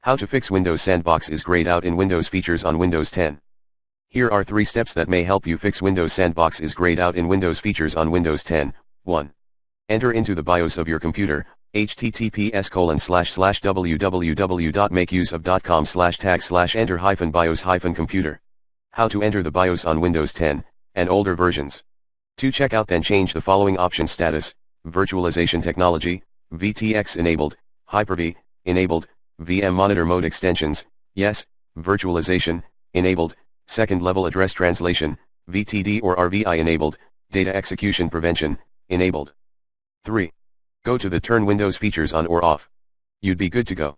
How to fix Windows Sandbox is grayed out in Windows features on Windows 10. Here are 3 steps that may help you fix Windows Sandbox is grayed out in Windows features on Windows 10. 1. Enter into the BIOS of your computer, https://www.makeuseof.com/tag/enter-BIOS-computer. How to enter the BIOS on Windows 10 and older versions. To check out, then change the following option: status, virtualization technology, VTX enabled, Hyper-V, enabled, VM monitor mode extensions, yes, virtualization, enabled, second level address translation, VTD or RVI enabled, data execution prevention, enabled. 3. Go to the turn Windows features on or off. You'd be good to go.